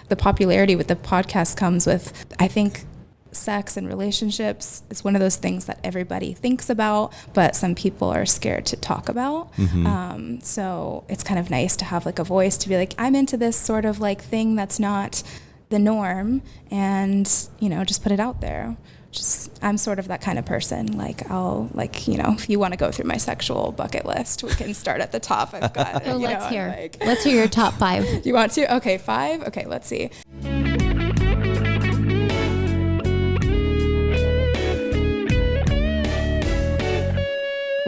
The popularity with the podcast comes with, I think, sex and relationships is one of those things that everybody thinks about, but some people are scared to talk about. So it's kind of nice to have like a voice to be like, I'm into this sort of like thing that's not the norm, and, you know, just put it out there. I'm sort of that kind of person. Like, I'll, like, you know, if you want to go through my sexual bucket list, we can start at the top. I've got, let's hear your top 5. You want to? Okay, 5? Okay, let's see.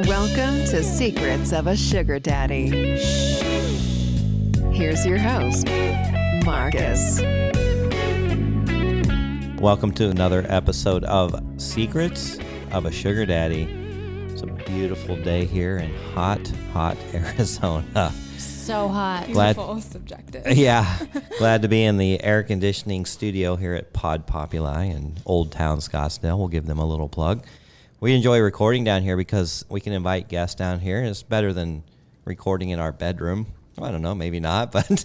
Welcome to Secrets of a Sugar Daddy. Here's your host, Marcus. Welcome to another episode of Secrets of a Sugar Daddy. It's a beautiful day here in hot Arizona. So hot. Beautiful, subjective. Yeah. Glad to be in the air conditioning studio here at Pod Populi in Old Town Scottsdale. We'll give them a little plug. We enjoy recording down here because we can invite guests down here. It's better than recording in our bedroom. I don't know, maybe not, but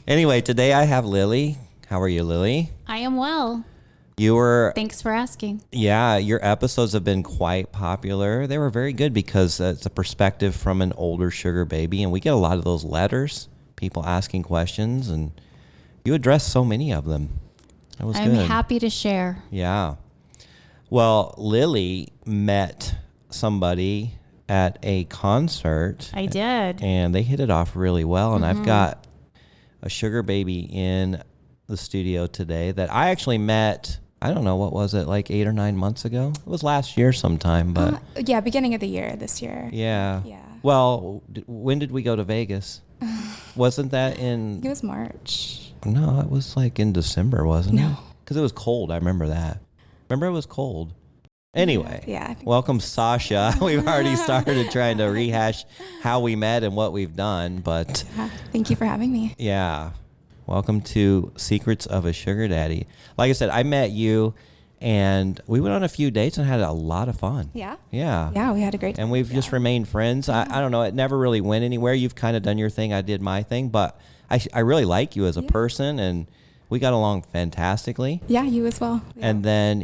anyway, today I have Lily. How are you, Lily? I am well. Thanks for asking. Yeah, your episodes have been quite popular. They were very good because it's a perspective from an older sugar baby, and we get a lot of those letters, people asking questions, and you address so many of them. That was good. I'm happy to share. Yeah. Well, Lily met somebody at a concert. I did. And they hit it off really well, and I've got a sugar baby in the studio today that I actually met, I don't know, what was it, like 8 or 9 months ago? It was last year sometime, but... yeah, beginning of the year, this year. Yeah. Well, when did we go to Vegas? Wasn't that in... It was March. No, it was like in December, wasn't it? No. Because it was cold, I remember that. Remember it was cold. Anyway, yeah, welcome Sasha. We've already started trying to rehash how we met and what we've done, but... Thank you for having me. Yeah. Welcome to Secrets of a Sugar Daddy. Like I said, I met you, and we went on a few dates and had a lot of fun. Yeah? Yeah. Yeah, we had a great time. And we've just remained friends. I don't know. It never really went anywhere. You've kind of done your thing. I did my thing. But I really like you as a person, and we got along fantastically. Yeah, you as well. Yeah. And then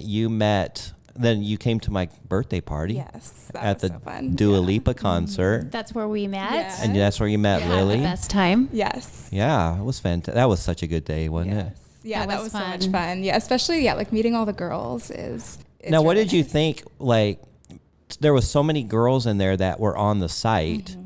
you came to my birthday party. Yes, at the so fun. Dua Lipa concert. That's where we met. Yes. And that's where you met Lily. The best time. Yes. Yeah, it was fantastic. That was such a good day, wasn't it? Yeah, that was so fun. much fun. Yeah, especially like meeting all the girls is now, what really did you nice. think? Like, there was so many girls in there that were on the site.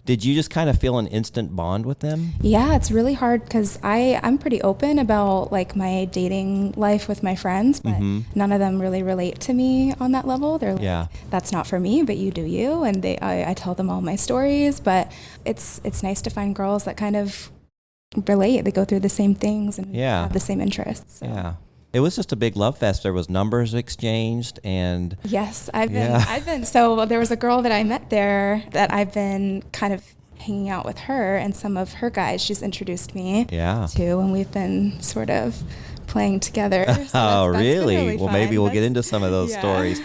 Did you just kind of feel an instant bond with them? Yeah, it's really hard because I'm pretty open about like my dating life with my friends, but none of them really relate to me on that level. They're like, that's not for me, but you do you. And I tell them all my stories, but it's nice to find girls that kind of relate. They go through the same things and have the same interests. So. Yeah. It was just a big love fest. There was numbers exchanged and... Yes, I've been, so there was a girl that I met there that I've been kind of hanging out with her and some of her guys she's introduced me to, and we've been sort of playing together. So that's really well, fun. maybe we'll get into some of those stories.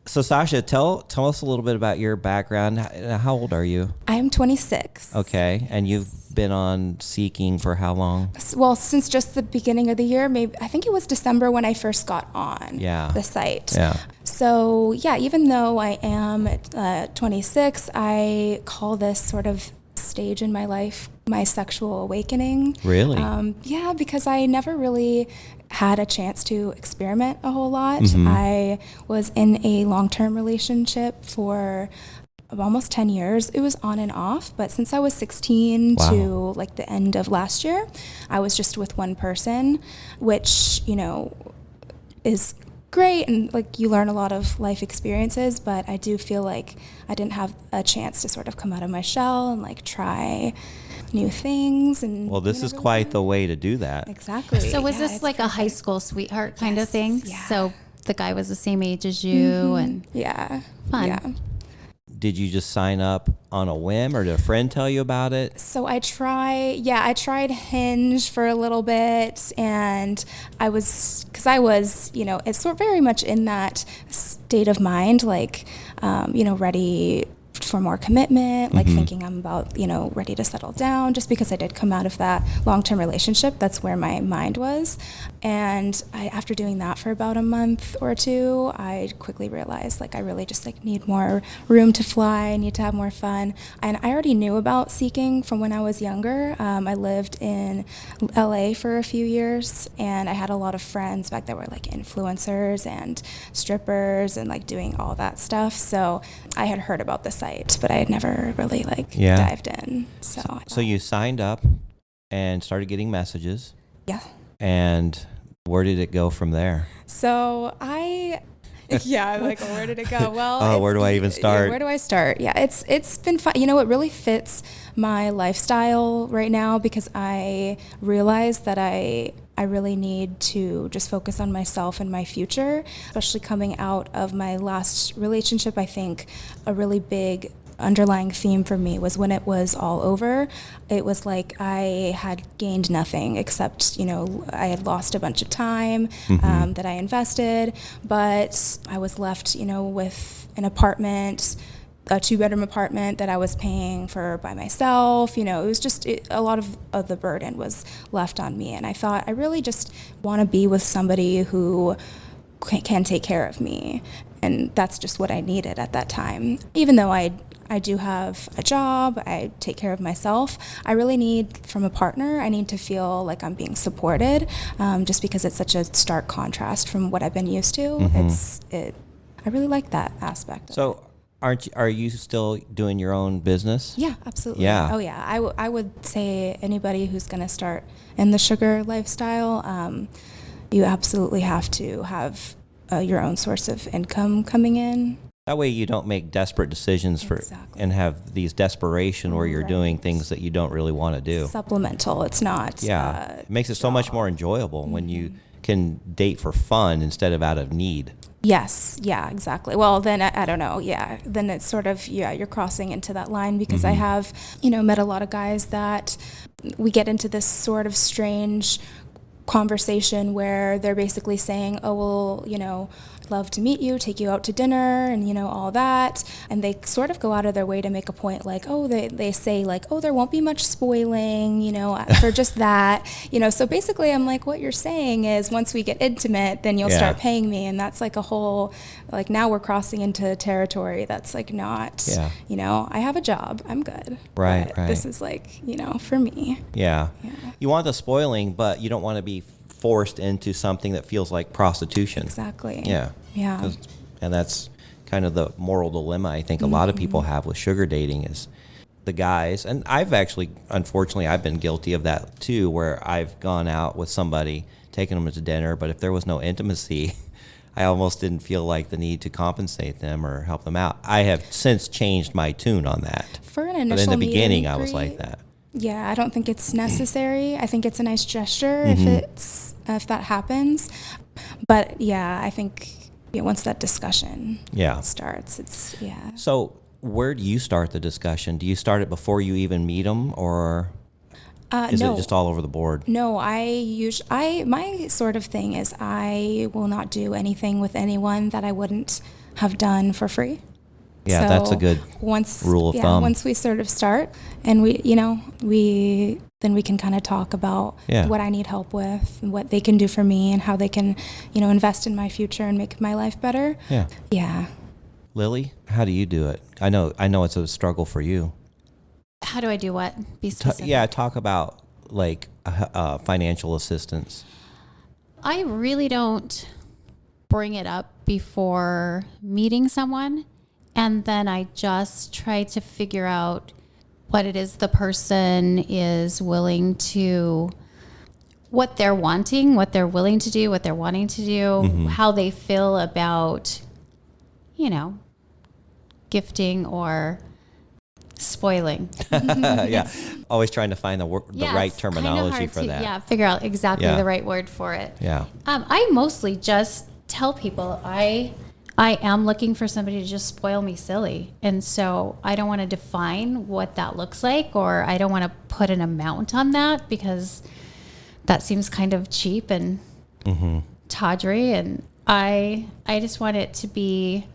So Sasha, tell us a little bit about your background. How old are you? I'm 26. Okay, and you've been on Seeking for how long? Well, since just the beginning of the year, maybe I think it was December when I first got on the site. Yeah. So even though I am 26, I call this sort of stage in my life my sexual awakening. Really? Yeah, because I never really had a chance to experiment a whole lot. I was in a long-term relationship for almost 10 years. It was on and off, but since I was 16 to like the end of last year, I was just with one person, which, you know, is great and like you learn a lot of life experiences, but I do feel like I didn't have a chance to sort of come out of my shell and like try new things. And well, this is quite the way to do that. Exactly. So was this like a high school sweetheart kind of thing? Yeah. So the guy was the same age as you and fun. Yeah. Did you just sign up on a whim, or did a friend tell you about it? So I tried Hinge for a little bit, and because you know, it's sort of very much in that state of mind, like, you know, ready for more commitment, like thinking I'm about, ready to settle down, just because I did come out of that long-term relationship. That's where my mind was. And after doing that for about a month or two, I quickly realized I really just need more room to fly. I need to have more fun. And I already knew about seeking from when I was younger. I lived in LA for a few years, and I had a lot of friends back that were influencers and strippers and doing all that stuff. So I had heard about the site, but I had never really dived in. So you signed up and started getting messages. Yeah. And where did it go from there? So where did it go? Well, where do I even start? Where do I start? Yeah, it's been fun. It really fits my lifestyle right now, because I realize that I really need to just focus on myself and my future, especially coming out of my last relationship. I think a really big underlying theme for me was when it was all over, it was like I had gained nothing except, I had lost a bunch of time that I invested, but I was left, with an apartment, a 2-bedroom apartment that I was paying for by myself. It was just a lot of the burden was left on me. And I thought, I really just want to be with somebody who can take care of me. And that's just what I needed at that time. Even though I do have a job, I take care of myself, I really need, from a partner, I need to feel like I'm being supported, just because it's such a stark contrast from what I've been used to. I really like that aspect. So are you still doing your own business? Yeah, absolutely. Yeah. Oh yeah. I would say anybody who's going to start in the sugar lifestyle, you absolutely have to have your own source of income coming in. That way you don't make desperate decisions and have these desperation where you're doing things that you don't really want to do. Supplemental. It's not. Yeah. It makes it so much more enjoyable when you can date for fun instead of out of need. Yes. Yeah, exactly. Well, then I don't know. Yeah. Then it's sort of, you're crossing into that line, because I have, met a lot of guys that we get into this sort of strange conversation where they're basically saying, oh, well, I'd love to meet you, take you out to dinner, and, all that. And they sort of go out of their way to make a point they say there won't be much spoiling, for just that, So basically I'm like, what you're saying is once we get intimate, then you'll start paying me. And that's a whole, now we're crossing into territory that's not, I have a job, I'm good. Right. This is for me. Yeah. You want the spoiling, but you don't want to be forced into something that feels like prostitution. Exactly. Yeah. And that's kind of the moral dilemma I think a lot of people have with sugar dating, is the guys, and unfortunately I've been guilty of that too, where I've gone out with somebody, taken them to dinner, but if there was no intimacy, I almost didn't feel like the need to compensate them or help them out. I have since changed my tune on that. For an initial but in the beginning I was like that. Yeah, I don't think it's necessary. I think it's a nice gesture if that happens. But yeah, I think once that discussion starts, it's So where do you start the discussion? Do you start it before you even meet them, or is it just all over the board? No, my sort of thing is I will not do anything with anyone that I wouldn't have done for free. Yeah, so that's a good rule of thumb. Once we sort of start, and we can kind of talk about what I need help with, and what they can do for me, and how they can, invest in my future and make my life better. Yeah. Yeah. Lily, how do you do it? I know it's a struggle for you. How do I do what? Be specific. Talk about financial assistance. I really don't bring it up before meeting someone. And then I just try to figure out what it is the person is willing to, what they're wanting, what they're willing to do, what they're wanting to do, how they feel about, gifting or spoiling. Yeah. Always trying to find the right terminology for that. Yeah. Figure out exactly the right word for it. Yeah. I mostly just tell people I am looking for somebody to just spoil me silly. And so I don't want to define what that looks like, or I don't want to put an amount on that, because that seems kind of cheap and tawdry. And I just want it to be,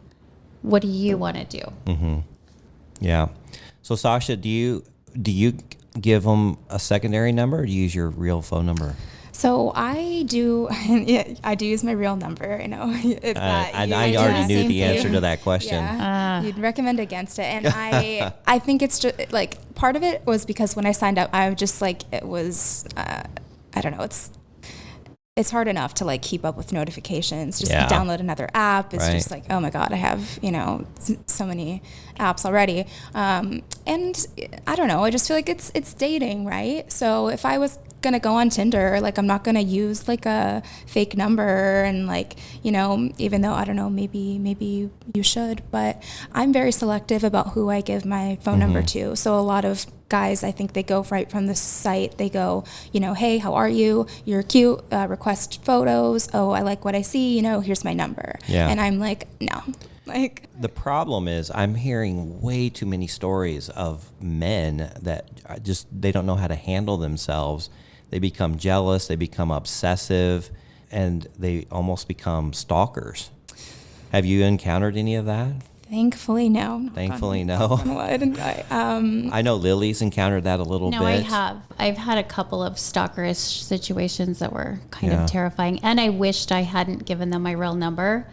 what do you want to do? Yeah. So Sasha, do you give them a secondary number, or do you use your real phone number? So I do, yeah, I do use my real number. I know. It's not, I already knew the answer to that question. Yeah, you'd recommend against it. And I think it's just like part of it was because when I signed up, I was just like, it was, I don't know, it's hard enough to like keep up with notifications. Just download another app. It's just like, oh my God, I have, so many apps already. And I don't know, I just feel like it's dating, right? So if I was gonna go on Tinder, like I'm not gonna use like a fake number and like, even though I don't know, maybe you should, but I'm very selective about who I give my phone number to. So a lot of guys, I think they go right from the site. They go, hey, how are you? You're cute. Request photos. Oh, I like what I see. Here's my number. Yeah. And I'm like, no. Like, the problem is I'm hearing way too many stories of men that they don't know how to handle themselves. They become jealous. They become obsessive, and they almost become stalkers. Have you encountered any of that? Thankfully, no. Thankfully, no. I know Lily's encountered that a little bit. No, I have. I've had a couple of stalkerish situations that were kind of terrifying, and I wished I hadn't given them my real number.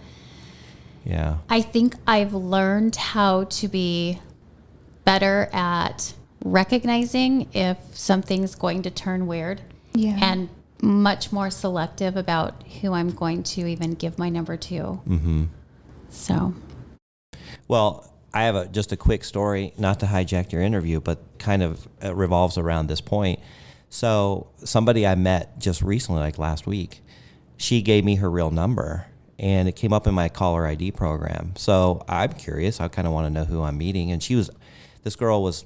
Yeah. I think I've learned how to be better at recognizing if something's going to turn weird. Yeah. And much more selective about who I'm going to even give my number to. Mm-hmm. So... Well, I have just a quick story, not to hijack your interview, but kind of revolves around this point. So somebody I met just recently, like last week, she gave me her real number, and it came up in my caller ID program. So I'm curious. I kind of want to know who I'm meeting. And this girl was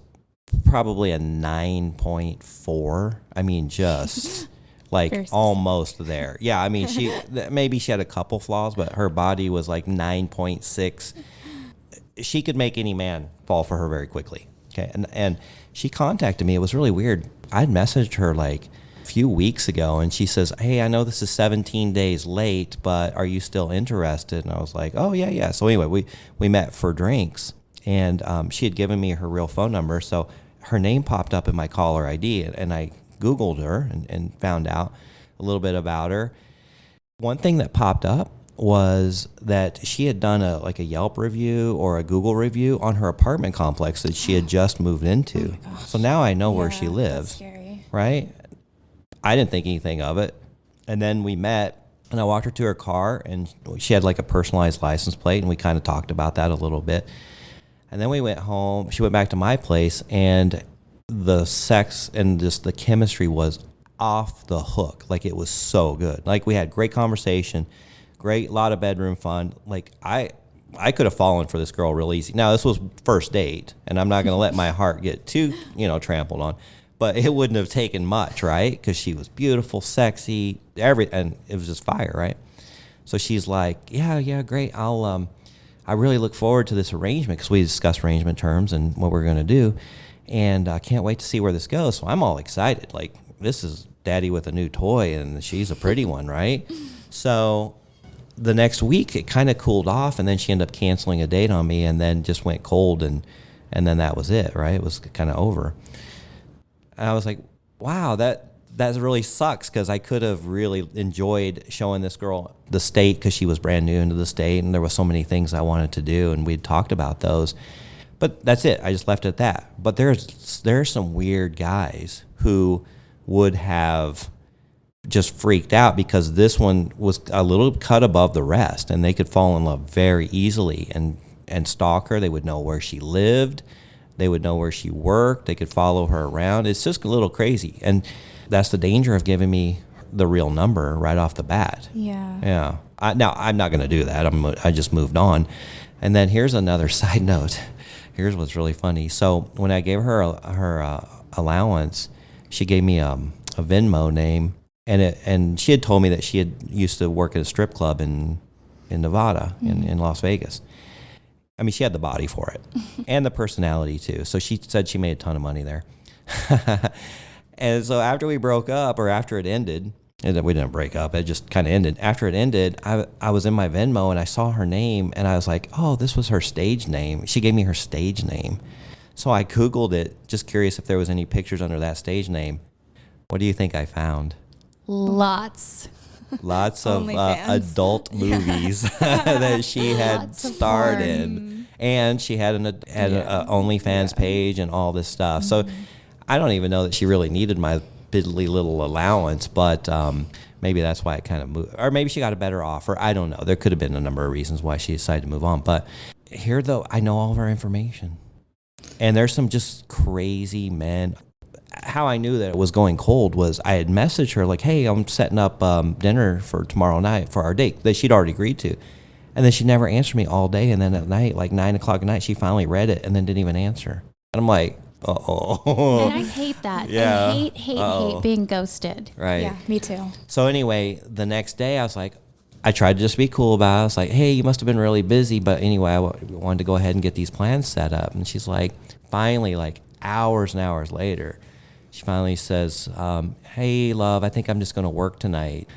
probably a 9.4. I mean, just like almost there. Yeah, I mean, maybe she had a couple flaws, but her body was like 9.6. She could make any man fall for her very quickly. Okay. And she contacted me. It was really weird. I'd messaged her like a few weeks ago, and she says, hey, I know this is 17 days late, but are you still interested? And I was like, oh, yeah. So anyway, we met for drinks, and she had given me her real phone number. So her name popped up in my caller ID, and I Googled her and found out a little bit about her. One thing that popped up was that she had done a Yelp review or a Google review on her apartment complex that she had just moved into. So now I know where she lives. That's scary. Right? I didn't think anything of it. And then we met, and I walked her to her car, and she had like a personalized license plate, and we kind of talked about that a little bit. And then we went home. She went back to my place, and the sex and just the chemistry was off the hook. Like, it was so good. Like, we had great conversation. Great, lot of bedroom fun. Like, I could have fallen for this girl real easy. Now, this was first date, and I'm not going to let my heart get too, trampled on. But it wouldn't have taken much, right? Because she was beautiful, sexy, and it was just fire, right? So she's like, yeah, great. I really look forward to this arrangement, because we discussed arrangement terms and what we're going to do, and I can't wait to see where this goes. So I'm all excited. Like, this is daddy with a new toy, and she's a pretty one, right? So the next week it kind of cooled off, and then she ended up canceling a date on me, and then just went cold, and then that was it, right? It was kind of over. And I was like, wow, that really sucks, because I could have really enjoyed showing this girl the state, because she was brand new into the state, and there was so many things I wanted to do, and we'd talked about those. But that's it. I just left it at that. But there's some weird guys who would have just freaked out, because this one was a little cut above the rest, and they could fall in love very easily and stalk her. They would know where she lived. They would know where she worked. They could follow her around. It's just a little crazy. And that's the danger of giving me the real number right off the bat. Yeah. Yeah. Now, I'm not going to do that. I just moved on. And then here's another side note. Here's what's really funny. So when I gave her her allowance, she gave me a Venmo name. And she had told me that she had used to work at a strip club in Nevada, in Las Vegas. I mean, she had the body for it and the personality too. So she said she made a ton of money there. And so after we broke up, or after it ended, and we didn't break up, it just kind of ended. After it ended, I was in my Venmo, and I saw her name, and I was like, oh, this was her stage name. She gave me her stage name. So I Googled it, just curious if there was any pictures under that stage name. What do you think I found? Lots. Lots of OnlyFans. adult movies that she had Lots of starred porn. in. And she had an OnlyFans page and all this stuff. So I don't even know that she really needed my piddly little allowance, but maybe that's why it kind of moved. Or maybe she got a better offer. I don't know. There could have been a number of reasons why she decided to move on. But here, though, I know all of her information. And there's some just crazy men. How I knew that it was going cold was I had messaged her like, hey, I'm setting up dinner for tomorrow night for our date that she'd already agreed to. And then she never answered me all day. And then at night, like 9 o'clock at night, she finally read it and then didn't even answer. And I'm like, uh-oh. And I hate that. Yeah. I hate being ghosted. Right. Yeah, me too. So anyway, the next day I was like, I tried to just be cool about it. I was like, hey, you must have been really busy. But anyway, I wanted to go ahead and get these plans set up. And she's like, finally, like hours and hours later, she finally says, hey, love, I think I'm just going to work tonight.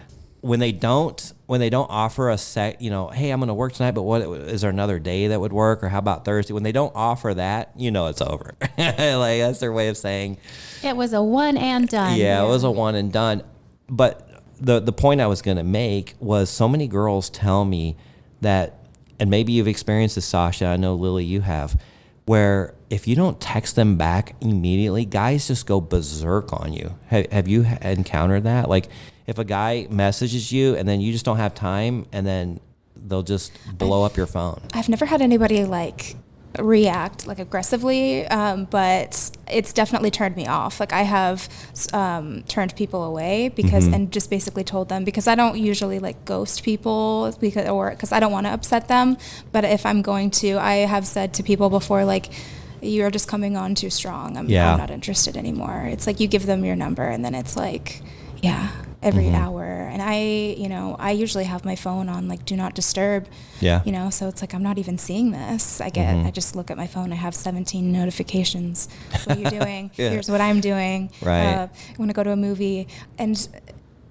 When they don't offer a hey, I'm going to work tonight, but what is there another day that would work? Or how about Thursday? When they don't offer that, it's over. Like that's their way of saying. It was a one and done. Yeah, it was a one and done. But the point I was going to make was so many girls tell me that, and maybe you've experienced this, Sasha, I know Lily, you have, where if you don't text them back immediately, guys just go berserk on you. Have you encountered that? Like if a guy messages you and then you just don't have time and then they'll just blow up your phone. I've never had anybody like react like aggressively, but it's definitely turned me off. Like I have turned people away because and just basically told them, because I don't usually like ghost people because I don't want to upset them. But if I'm going to, I have said to people before, like, you're just coming on too strong. I'm not interested anymore. It's like you give them your number and then it's like, every hour. And I usually have my phone on like do not disturb. Yeah. So it's like I'm not even seeing this. I just look at my phone. I have 17 notifications. What are you doing? Here's what I'm doing. Right. I want to go to a movie. And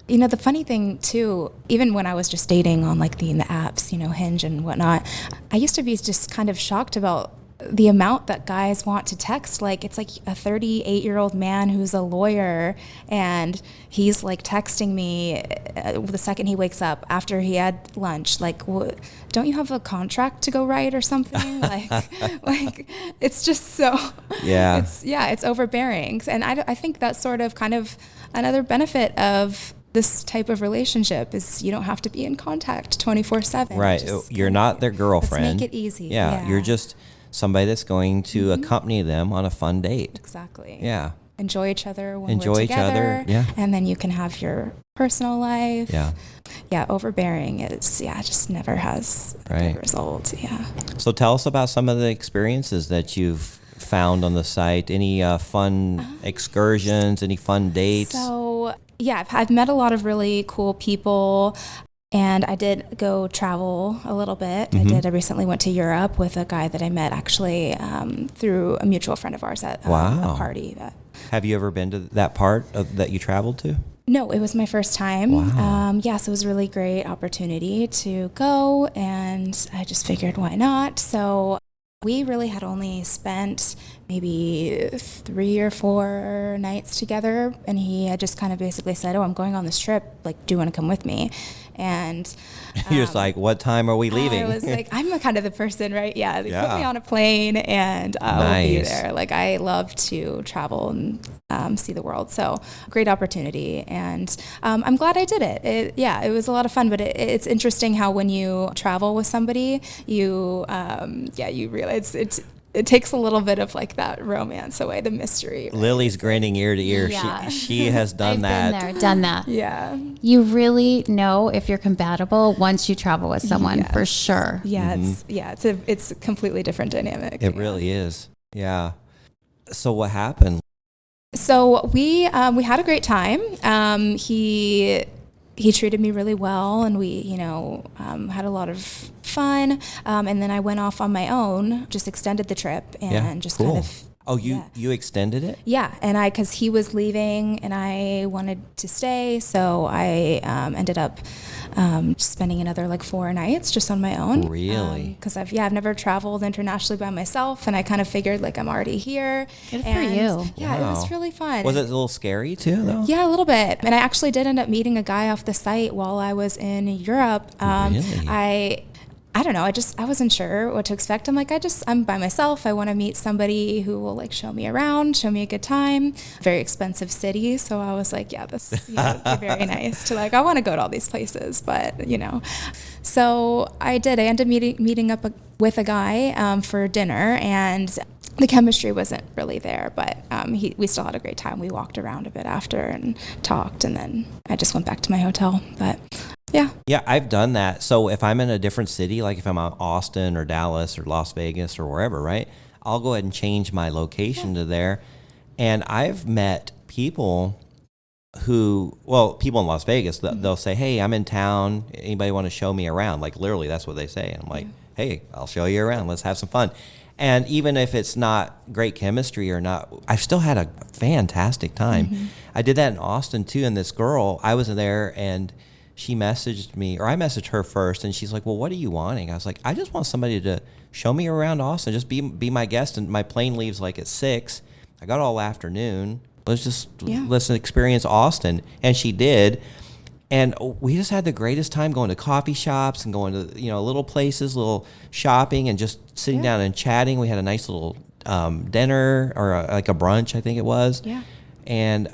the funny thing too, even when I was just dating on like the apps, Hinge and whatnot, I used to be just kind of shocked about the amount that guys want to text. Like it's like a 38-year-old man who's a lawyer and he's like texting me the second he wakes up after he had lunch, like, don't you have a contract to go write or something? like it's just so it's overbearing. And I think that's sort of kind of another benefit of this type of relationship is you don't have to be in contact 24/7. Right. You're not their girlfriend. Let's make it easy. Yeah. You're just somebody that's going to accompany them on a fun date. Exactly. Yeah. Enjoy each other when we're together. Yeah. And then you can have your personal life. Yeah. Yeah, overbearing is, just never has a good result. Yeah. So tell us about some of the experiences that you've found on the site. Any fun excursions, any fun dates? So, I've met a lot of really cool people. And I did go travel a little bit. I recently went to Europe with a guy that I met actually through a mutual friend of ours at a party. Have you ever been to that part that you traveled to? No, it was my first time. Wow. So it was a really great opportunity to go, and I just figured why not. So we really had only spent maybe 3 or 4 nights together, and he had just kind of basically said, I'm going on this trip, like, do you want to come with me? And you're just like, what time are we leaving? I was like, I'm kind of the person, right? Yeah, they put me on a plane and I'll be there. Like, I love to travel and see the world. So great opportunity. And I'm glad I did it. It was a lot of fun, but it's interesting how when you travel with somebody, you realize it takes a little bit of like that romance away, the mystery. Right? Lily's grinning ear to ear. Yeah. She has done I've been there, done that. Yeah. You really know if you're compatible once you travel with someone, for sure. Yeah, it's a completely different dynamic. It really is. Yeah. So what happened? So we had a great time. He treated me really well, and we, had a lot of fun. And then I went off on my own, just extended the trip, and kind of Oh, you extended it? Yeah, and because he was leaving and I wanted to stay, so I ended up spending another like 4 nights just on my own. Really? Because I've never traveled internationally by myself, and I kind of figured like I'm already here. Good for And, you. Yeah, it was really fun. Was it a little scary too, though? Yeah, a little bit. And I actually did end up meeting a guy off the site while I was in Europe. Really? I don't know. I wasn't sure what to expect. I'm like, I'm by myself. I want to meet somebody who will like show me around, show me a good time. Very expensive city. So I was like, yeah, this would be very nice to like, I want to go to all these places, but so I did. I ended up meeting up with a guy for dinner, and the chemistry wasn't really there, but we still had a great time. We walked around a bit after and talked, and then I just went back to my hotel. But yeah. Yeah, I've done that. So if I'm in a different city, like if I'm in Austin or Dallas or Las Vegas or wherever, right, I'll go ahead and change my location to there. And I've met people people in Las Vegas, they'll say, hey, I'm in town. Anybody want to show me around? Like literally, that's what they say. And I'm like, hey, I'll show you around. Let's have some fun. And even if it's not great chemistry or not, I've still had a fantastic time. Mm-hmm. I did that in Austin too. And this girl, I was there and she messaged me, or I messaged her first, and she's like, well, what are you wanting? I was like, I just want somebody to show me around Austin, just be my guest. And my plane leaves like at 6. I got all afternoon. Let's experience Austin. And she did. And we just had the greatest time going to coffee shops and going to, little places, little shopping, and just sitting down and chatting. We had a nice little dinner or like a brunch, I think it was. Yeah. And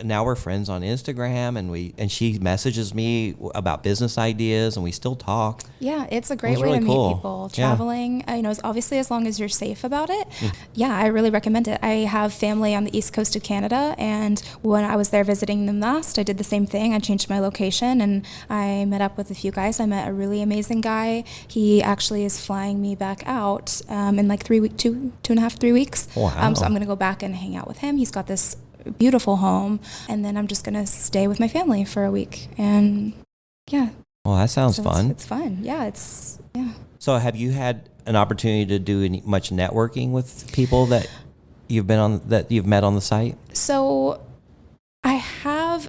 now we're friends on Instagram, and she messages me about business ideas, and we still talk. Yeah, it's a great way really to cool. meet people. Traveling, obviously as long as you're safe about it. Yeah, I really recommend it. I have family on the east coast of Canada, and when I was there visiting them last, I did the same thing. I changed my location, and I met up with a few guys. I met a really amazing guy. He actually is flying me back out in like 3 weeks, 2.5, 3 weeks. Wow. So I'm going to go back and hang out with him. He's got this beautiful home, and then I'm just gonna stay with my family for a week. And yeah, well, that sounds fun. It's fun. Yeah, So have you had an opportunity to do much networking with people that you've met on the site? So I have,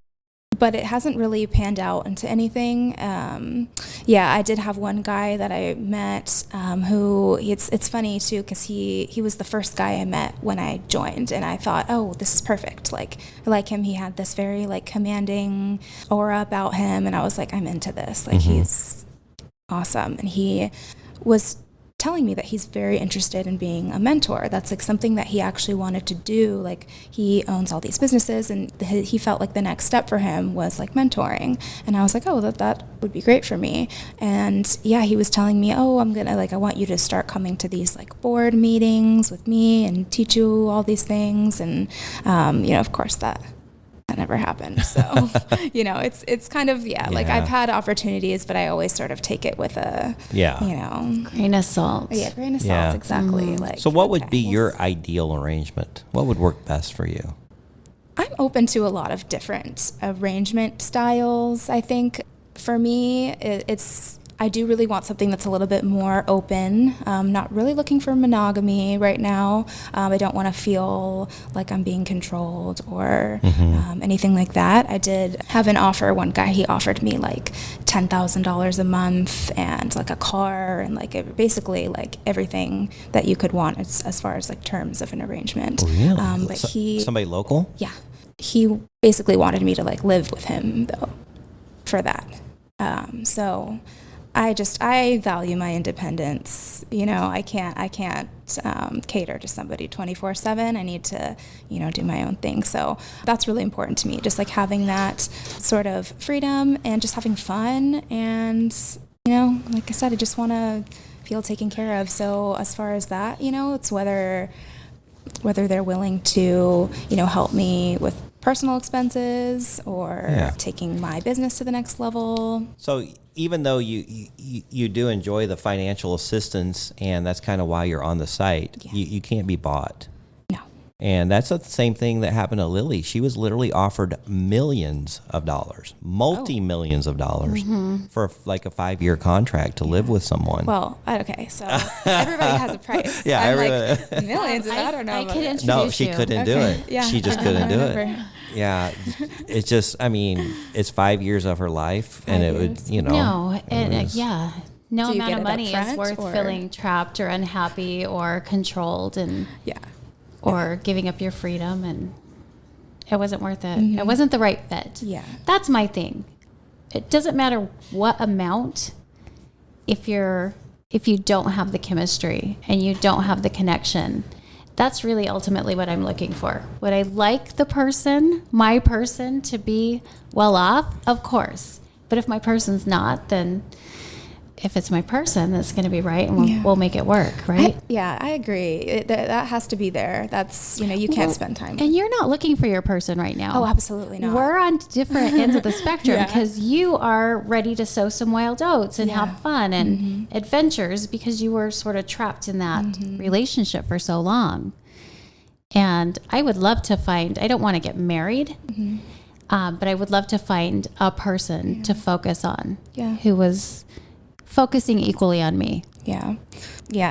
but it hasn't really panned out into anything. I did have one guy that I met who, it's funny too, because he was the first guy I met when I joined, and I thought, oh, this is perfect. Like, I like him. He had this very like commanding aura about him, and I was like, I'm into this. Like, he's awesome. And he was telling me that he's very interested in being a mentor. That's like something that he actually wanted to do. Like, he owns all these businesses, and he felt like the next step for him was like mentoring. And I was like, oh, that would be great for me. And yeah, he was telling me, oh, I want you to start coming to these like board meetings with me and teach you all these things. And of course that never happened. So, it's kind of, like I've had opportunities, but I always sort of take it with a, grain of salt. Yeah, grain of salt, exactly. Like, so what would be your ideal arrangement? What would work best for you? I'm open to a lot of different arrangement styles. I think for me, I do really want something that's a little bit more open. Not really looking for monogamy right now. I don't want to feel like I'm being controlled or anything like that. I did have an offer. One guy, he offered me like $10,000 a month and like a car and like basically like everything that you could want as far as like terms of an arrangement. Really? But somebody local? Yeah. He basically wanted me to like live with him though for that. So I value my independence. I can't cater to somebody 24/7. I need to, do my own thing. So that's really important to me. Just like having that sort of freedom and just having fun. And, like I said, I just want to feel taken care of. So as far as that, it's whether they're willing to, help me with personal expenses or taking my business to the next level. So even though you do enjoy the financial assistance, and that's kind of why you're on the site, you can't be bought. No. And that's the same thing that happened to Lily. She was literally offered millions of dollars, multi-millions of dollars for like a 5-year contract to live with someone. Well, okay, so everybody has a price. Yeah, I'm everybody. like, millions, I don't know. I about could it. introduce No, she you. couldn't do it. Yeah. She just couldn't do it. Remember. Yeah, it's just, I mean, it's 5 years of her life, and 5 it would, years. you know. No, and it was- no Do you amount get of it money is upfront, worth or- feeling trapped or unhappy or controlled and Yeah. or giving up your freedom, and it wasn't worth it. It wasn't the right fit. Yeah. That's my thing. It doesn't matter what amount if you don't have the chemistry and you don't have the connection. That's really ultimately what I'm looking for. Would I like the person, my person, to be well off? Of course. But if my person's not, then if it's my person, that's going to be right, and we'll make it work, right? I agree. That has to be there. That's, you can't spend time. And you're not looking for your person right now. Oh, absolutely not. We're on different ends of the spectrum Yeah. because you are ready to sow some wild oats and Yeah. have fun and adventures because you were sort of trapped in that relationship for so long. And I would love to find, I don't want to get married, but I would love to find a person to focus on who was focusing equally on me. Yeah.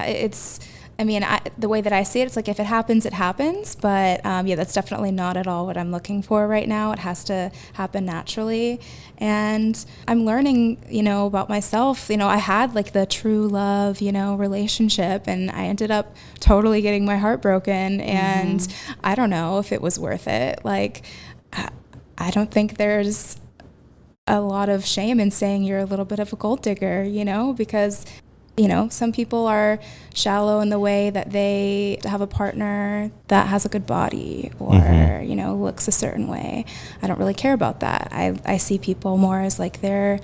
It's, the way that I see it, it's like if it happens, it happens. But that's definitely not at all what I'm looking for right now. It has to happen naturally. And I'm learning, about myself. I had like the true love, relationship, and I ended up totally getting my heart broken. And I don't know if it was worth it. Like, I don't think there's a lot of shame in saying you're a little bit of a gold digger, because some people are shallow in the way that they have a partner that has a good body or, looks a certain way. I don't really care about that. I see people more as like their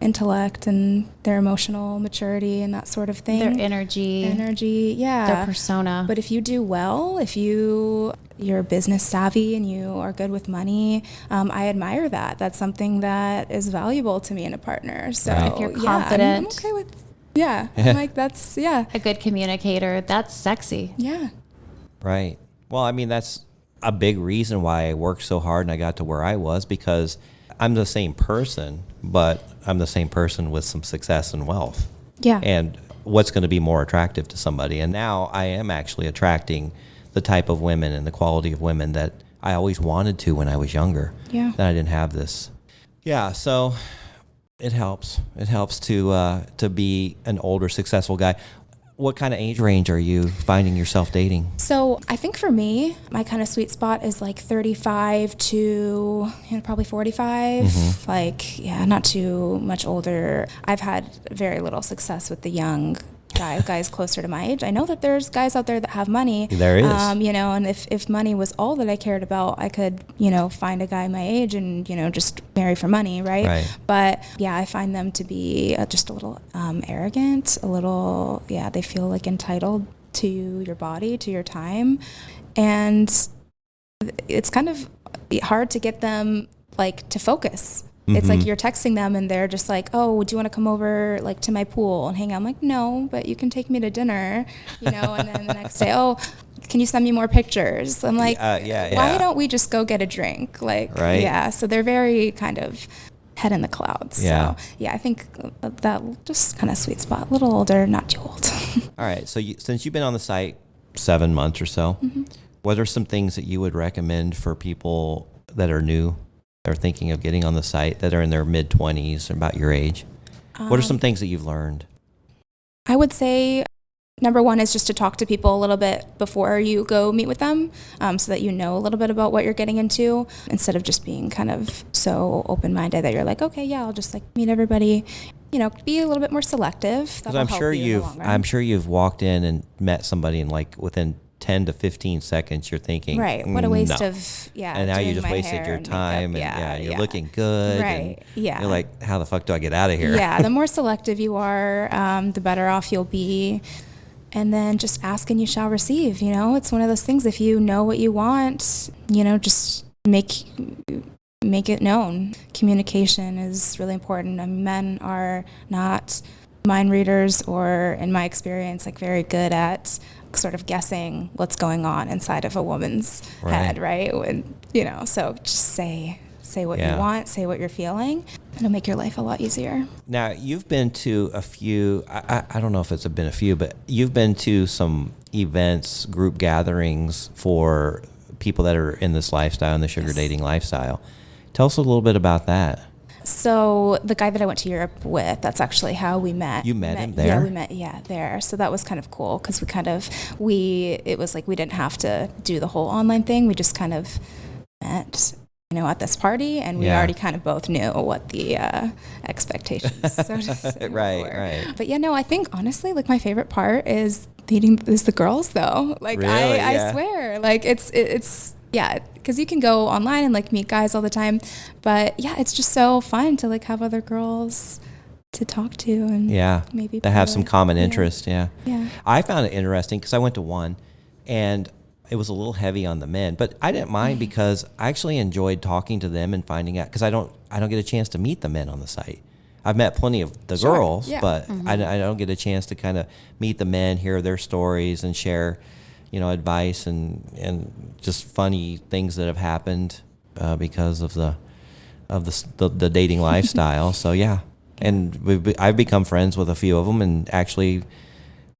intellect and their emotional maturity and that sort of thing. Their energy, yeah. their persona. But if you do well, if you're business savvy and you are good with money, I admire that. That's something that is valuable to me in a partner. So Right. If you're I'm confident. okay with, I'm like, that's, a good communicator, that's sexy. yeah. Right. Well, I mean, that's a big reason why I worked so hard and I got to where I was, because I'm the same person, but I'm the same person with some success and wealth. Yeah. And what's going to be more attractive to somebody? And now I am actually attracting the type of women and the quality of women that I always wanted to when I was younger. Yeah. That I didn't have this. Yeah. So it helps. It helps to be an older, successful guy. What kind of age range are you finding yourself dating? So I think for me, my kind of sweet spot is like 35 to probably 45. Like, not too much older. I've had very little success with the young guys closer to my age. I know that there's guys out there that have money. There is. And if money was all that I cared about, I could, find a guy my age and, just marry for money, right? Right. But I find them to be just a little arrogant, a little, they feel like entitled to your body, to your time. And it's kind of hard to get them like to focus. It's like you're texting them and they're just like, oh, do you want to come over like to my pool and hang out? I'm like, no, but you can take me to dinner, and then the next day, oh, can you send me more pictures? I'm like, why don't we just go get a drink? Like, right. So they're very kind of head in the clouds. Yeah. So I think that just kind of sweet spot, a little older, not too old. All right. So since you've been on the site 7 months or so, what are some things that you would recommend for people that are new, that are thinking of getting on the site, that are in their mid-20s or about your age? What are some things that you've learned? I would say number one is just to talk to people a little bit before you go meet with them, so that you know a little bit about what you're getting into, instead of just being kind of so open-minded that you're like, okay, I'll just like meet everybody. Be a little bit more selective. Because I'm sure you've walked in and met somebody and like within 10 to 15 seconds you're thinking, right, what a waste no. of and now you just wasted your time and you're looking good, right? And you're like, how the fuck do I get out of here? The more selective you are, the better off you'll be. And then just ask and you shall receive. It's one of those things. If you know what you want, just make it known. Communication is really important. Men are not mind readers, or in my experience, like very good at sort of guessing what's going on inside of a woman's head, right? So just say what you want, say what you're feeling. It'll make your life a lot easier. Now, you've been to a few, I don't know if it's been a few, but you've been to some events, group gatherings for people that are in this lifestyle, in the sugar dating lifestyle. Tell us a little bit about that. So the guy that I went to Europe with, that's actually how we met. You met him there? Yeah, we met, there. So that was kind of cool because it was like we didn't have to do the whole online thing. We just kind of met, at this party, and we already kind of both knew what the expectations, so to say, right. But I think honestly, like my favorite part is the girls though. Like really? I swear, like it's because you can go online and like meet guys all the time, but it's just so fun to like have other girls to talk to and maybe to have some common interest. Yeah. I found it interesting because I went to one, and it was a little heavy on the men, but I didn't mind because I actually enjoyed talking to them and finding out, because I don't get a chance to meet the men on the site. I've met plenty of the girls, but I don't get a chance to kind of meet the men, hear their stories, and share, advice and just funny things that have happened because of the dating lifestyle. So and I've become friends with a few of them, and actually,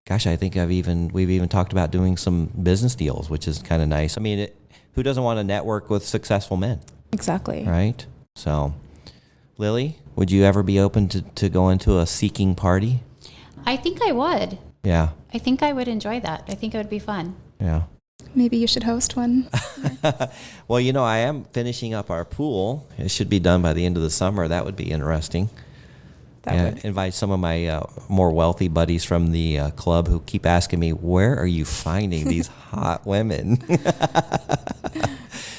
gosh, I think we've even talked about doing some business deals, which is kind of nice. I mean, who doesn't want to network with successful men? Exactly. Right? So, Lily, would you ever be open to going to a seeking party? I think I would. Yeah. I think I would enjoy that. I think it would be fun. Yeah. Maybe you should host one. Well, I am finishing up our pool. It should be done by the end of the summer. That would be interesting. Invite some of my more wealthy buddies from the club who keep asking me, where are you finding these hot women?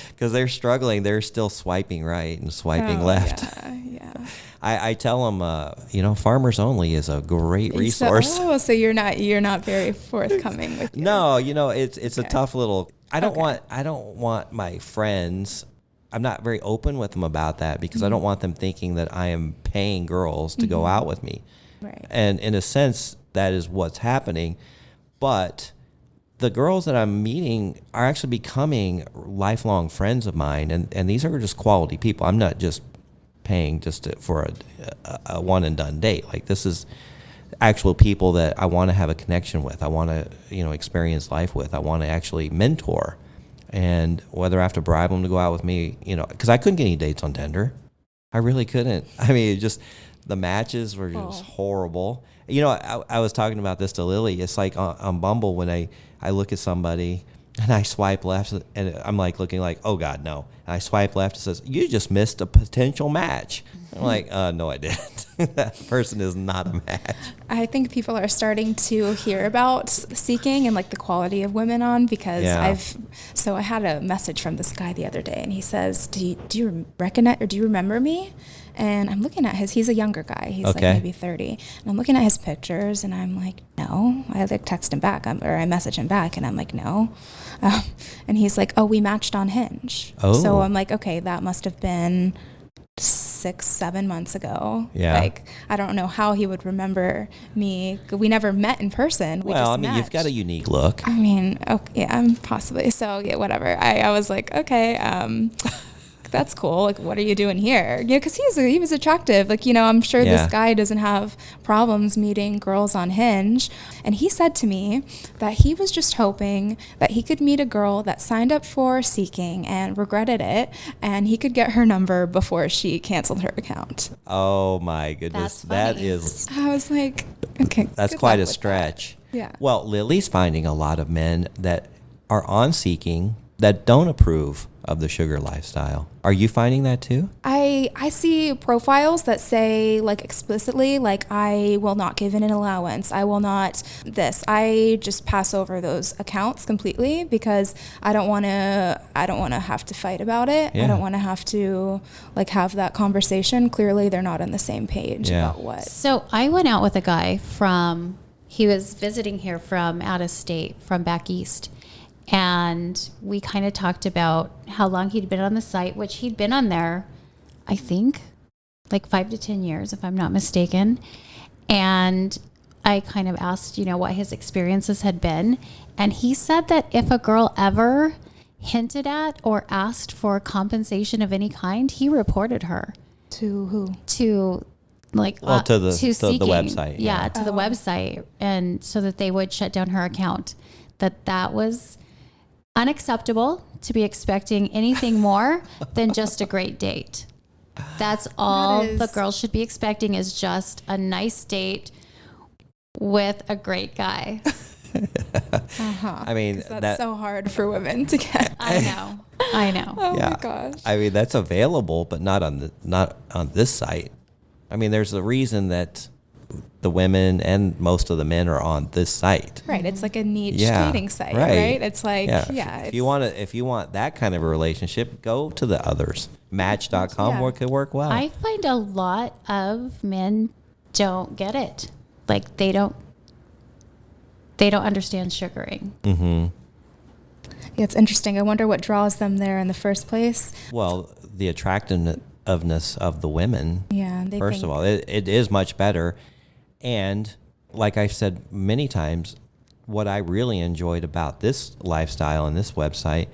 Because they're struggling. They're still swiping right and swiping left. Yeah. I tell them, Farmers Only is a great resource. So you're not very forthcoming with No, it's a tough little. I don't want my friends. I'm not very open with them about that because I don't want them thinking that I am paying girls to go out with me. Right. And in a sense, that is what's happening. But the girls that I'm meeting are actually becoming lifelong friends of mine. And these are just quality people. I'm not just paying for a one and done date. Like, this is actual people that I want to have a connection with. I want to, experience life with. I want to actually mentor. And whether I have to bribe them to go out with me, because I couldn't get any dates on Tinder. I really couldn't. I mean, the matches were just horrible. I was talking about this to Lily. It's like on Bumble when I look at somebody and I swipe left and I'm like looking like, oh God, no. And I swipe left, it says, you just missed a potential match. I'm like, no, I didn't. That person is not a match. I think people are starting to hear about seeking and like the quality of women on because I had a message from this guy the other day and he says, do you recognize or do you remember me? And I'm looking at he's a younger guy. He's like maybe 30. And I'm looking at his pictures and I'm like, no. I like text him back or I message him back and I'm like, no. And he's like, oh, we matched on Hinge. Oh. So I'm like, okay, that must have been 6-7 months ago. Yeah. Like, I don't know how he would remember me. We never met in person. You've got a unique look. I mean, okay, yeah, possibly. So yeah, whatever. I was like, okay, that's cool. Like, what are you doing here? Yeah, because he was attractive. Like, I'm sure this guy doesn't have problems meeting girls on Hinge. And he said to me that he was just hoping that he could meet a girl that signed up for Seeking and regretted it, and he could get her number before she canceled her account. Oh my goodness, that is. I was like, okay, that's quite a stretch. Yeah. Well, Lily's finding a lot of men that are on Seeking that don't approve of the sugar lifestyle. Are you finding that too? I see profiles that say like explicitly like I will not give in an allowance. I will not this. I just pass over those accounts completely because I don't want to have to fight about it. Yeah. I don't want to have to like have that conversation. Clearly they're not on the same page about what. So I went out with a guy he was visiting here from out of state, from back east. And we kind of talked about how long he'd been on the site, which he'd been on there, I think, like 5 to 10 years, if I'm not mistaken. And I kind of asked, what his experiences had been. And he said that if a girl ever hinted at or asked for compensation of any kind, he reported her. To who? To to Seeking. the website. Yeah, to the website. And so that they would shut down her account. That was unacceptable to be expecting anything more than just a great date. That's all the girl should be expecting, is just a nice date with a great guy. I mean, that's so hard for women to get. I know. Oh yeah. my gosh. I mean, that's available, but not on this site. I mean, there's a reason that the women and most of the men are on this site. Right. It's like a niche dating site, right? It's like, If you want that kind of a relationship, go to the others. Match.com where it could work well. I find a lot of men don't get it. Like they don't understand sugaring. Mm-hmm. Yeah, it's interesting. I wonder what draws them there in the first place. Well, the attractiveness of the women. Yeah. First of all, it is much better. And like I've said many times, what I really enjoyed about this lifestyle and this website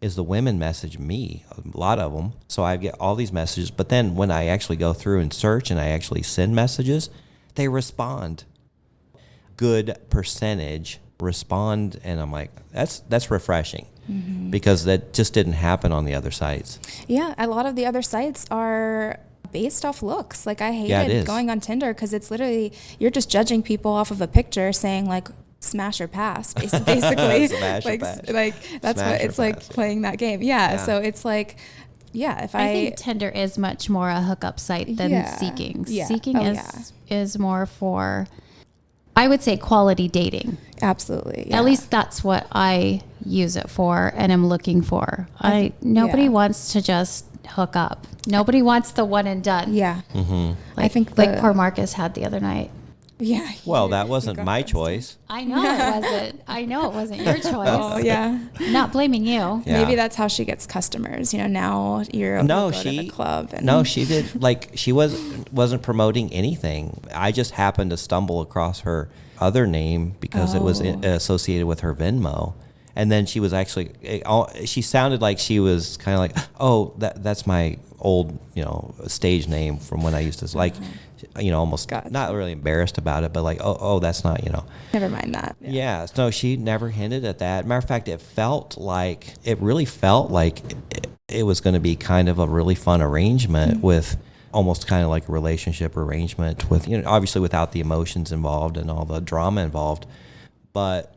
is the women message me, a lot of them. So I get all these messages. But then when I actually go through and search and I actually send messages, they respond. Good percentage respond. And I'm like, that's refreshing. Mm-hmm. Because that just didn't happen on the other sites. Yeah, a lot of the other sites are based off looks. Like I hated going on Tinder because it's literally, you're just judging people off of a picture saying like smash or pass, basically. Smash or pass. Like that's Smash what it's like pass. playing that game. Yeah. So it's like, if I think Tinder is much more a hookup site than Seeking. Yeah. Seeking is more for, I would say, quality dating. Absolutely. Yeah. At least that's what I use it for and am looking for. Nobody wants to just hook up. Nobody wants the one and done. Yeah. Mm-hmm. I think like poor Marcus had the other night. Yeah. Well, that wasn't my choice. I know it wasn't. I know it wasn't your choice. Oh yeah. Not blaming you. Yeah. Maybe that's how she gets customers. Now you're able to go to the club. No, she did. Like she wasn't promoting anything. I just happened to stumble across her other name because it was associated with her Venmo. And then she was actually, she sounded like she was kind of like, oh, that's my old, stage name from when I used to, like, almost not really embarrassed about it, but like, oh, that's not, Never mind that. Yeah. No, she never hinted at that. Matter of fact, it really felt like it was going to be kind of a really fun arrangement with almost kind of like a relationship arrangement with, obviously without the emotions involved and all the drama involved. But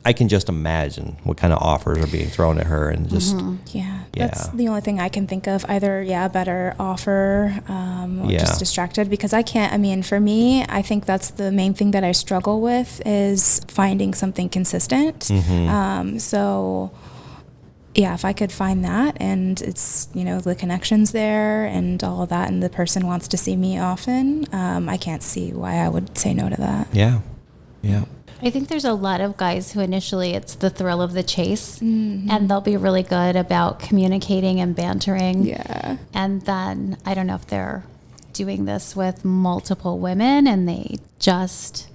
I can just imagine what kind of offers are being thrown at her and just. Yeah. That's the only thing I can think of. Either, better offer or just distracted, because I can't, for me, I think that's the main thing that I struggle with is finding something consistent. So if I could find that and it's, the connections there and all of that and the person wants to see me often, I can't see why I would say no to that. Yeah. Yeah. I think there's a lot of guys who initially it's the thrill of the chase and they'll be really good about communicating and bantering. Yeah. And then I don't know if they're doing this with multiple women and they just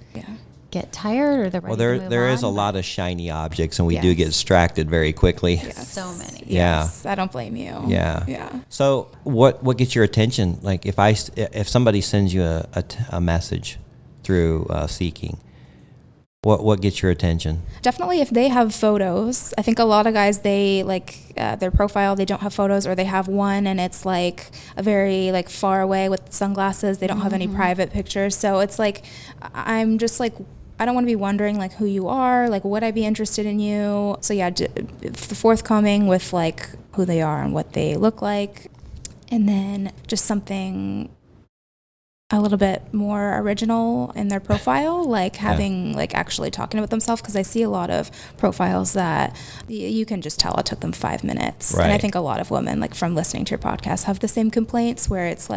get tired or they're ready to move on. There is a lot of shiny objects and we do get distracted very quickly. Yes. So many. Yeah. Yes, I don't blame you. Yeah. Yeah. So what gets your attention? Like if somebody sends you a message through Seeking, what gets your attention? Definitely if they have photos. I think a lot of guys, they their profile, they don't have photos, or they have one and it's like a very far away with sunglasses. They don't have any private pictures. So it's like, I'm just like, I don't want to be wondering who you are, would I be interested in you? So forthcoming with who they are and what they look like. And then just something a little bit more original in their profile, having actually talking about themselves, because I see a lot of profiles that you can just tell it took them 5 minutes. Right. And I think a lot of women, from listening to your podcast, have the same complaints where it's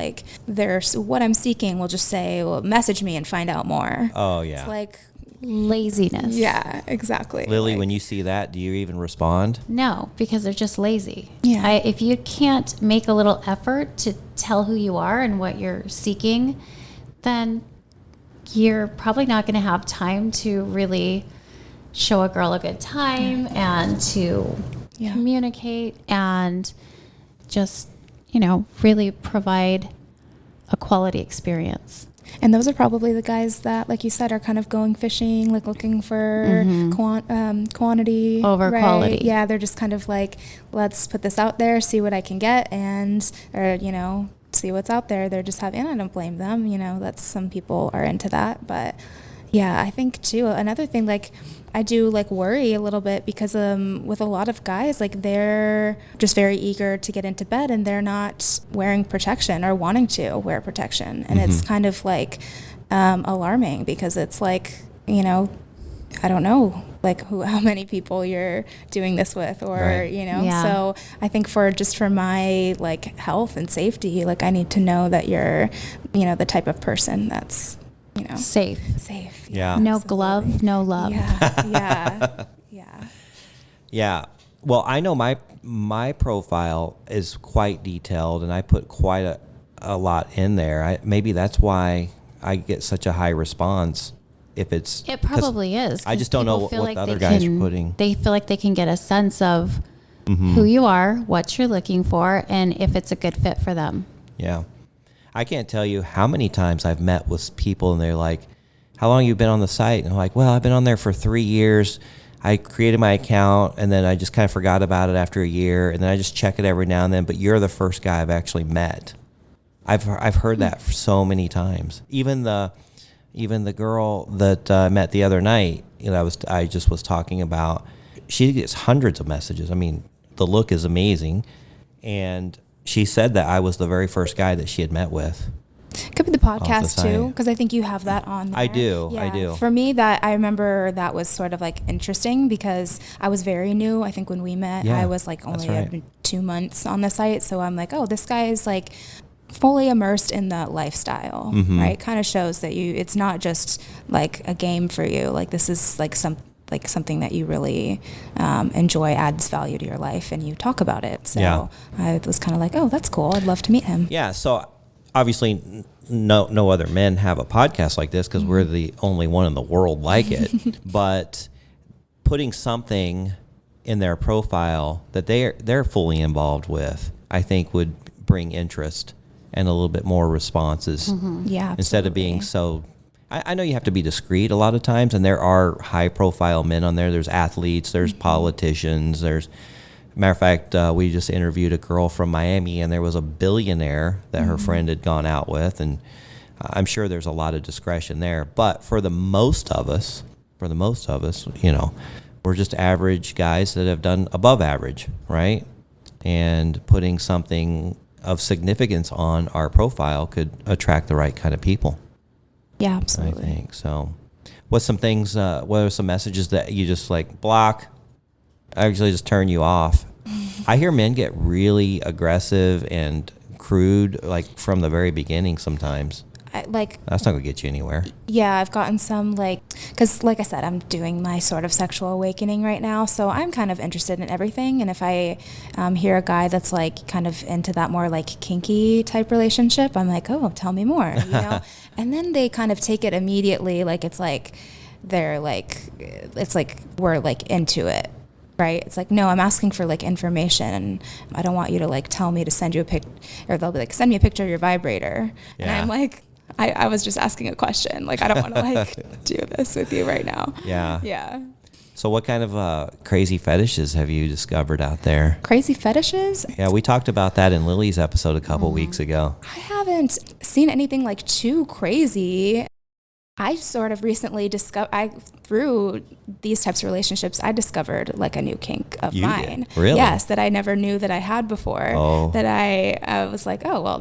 there's what I'm seeking will just say, well, message me and find out more. Oh yeah. It's laziness. Yeah, exactly. Lily, when you see that, do you even respond? No, because they're just lazy. Yeah. If you can't make a little effort to tell who you are and what you're seeking, then you're probably not going to have time to really show a girl a good time and to communicate and just, really provide a quality experience. And those are probably the guys that, like you said, are kind of going fishing, like looking for quantity over quality. Yeah, they're just kind of like, let's put this out there, see what I can get, or see what's out there. They're just having, and I don't blame them. That's, some people are into that, but yeah, I think too, another thing, like, I do like worry a little bit because with a lot of guys, like, they're just very eager to get into bed and they're not wearing protection or wanting to wear protection. And it's kind of like alarming because it's like, I don't know, like how many people you're doing this with, or, Yeah. So I think for my like health and safety, like, I need to know that you're, the type of person that's, Safe. Yeah. No absolutely. glove, no love. Yeah. Well, I know my profile is quite detailed, and I put quite a lot in there. Maybe that's why I get such a high response. If it's, It probably is. I just don't know what the other guys are putting. They feel like they can get a sense of who you are, what you're looking for, and if it's a good fit for them. Yeah. I can't tell you how many times I've met with people and they're like, how long have you been on the site? And I'm like, well, I've been on there for 3 years. I created my account and then I just kind of forgot about it after a year. And then I just check it every now and then, but you're the first guy I've actually met. I've heard that so many times. Even the girl that I met the other night, I just was talking about, she gets hundreds of messages. I mean, the look is amazing. And she said that I was the very first guy that she had met with. Could be the podcast site. too, because I think you have that on there. I do. For me, I remember that was sort of like interesting because I was very new. I think when we met, Yeah, I was like only right. 2 months on the site. So I'm like, oh, this guy is like fully immersed in the lifestyle, right? Kind of shows that it's not just like a game for you. Like, this is like something that you really enjoy, adds value to your life, and you talk about it. So I was kind of like, oh, that's cool. I'd love to meet him. Yeah. So obviously no other men have a podcast like this because we're the only one in the world like it. But putting something in their profile that they're fully involved with, I think would bring interest and a little bit more responses. Yeah, Instead of being so, I know you have to be discreet a lot of times, and there are high profile men on there. There's athletes, there's politicians, matter of fact, we just interviewed a girl from Miami, and there was a billionaire that her friend had gone out with, and I'm sure there's a lot of discretion there. But for the most of us, we're just average guys that have done above average, right? And putting something of significance on our profile could attract the right kind of people. Yeah, absolutely. I think so. What's some things? What are some messages that you just like block? Actually, just turn you off. I hear men get really aggressive and crude, like from the very beginning. Sometimes that's not gonna get you anywhere. Yeah, I've gotten some because like I said, I'm doing my sort of sexual awakening right now, so I'm kind of interested in everything. And if I hear a guy that's like kind of into that more like kinky type relationship, I'm like, oh, tell me more, And then they kind of take it immediately, like it's like they're like, it's like we're like into it. Right? It's like, no, I'm asking for like information, and I don't want you to like tell me to send you a pic, or they'll be like, send me a picture of your vibrator. Yeah. And I'm like, I was just asking a question. Like, I don't want to like do this with you right now. Yeah. Yeah. So what kind of crazy fetishes have you discovered out there? Crazy fetishes? Yeah, we talked about that in Lily's episode a couple weeks ago. I haven't seen anything like too crazy. I sort of recently through these types of relationships, I discovered like a new kink of mine. Did? Really? Yes, that I never knew that I had before. Oh. That I was like, oh, well,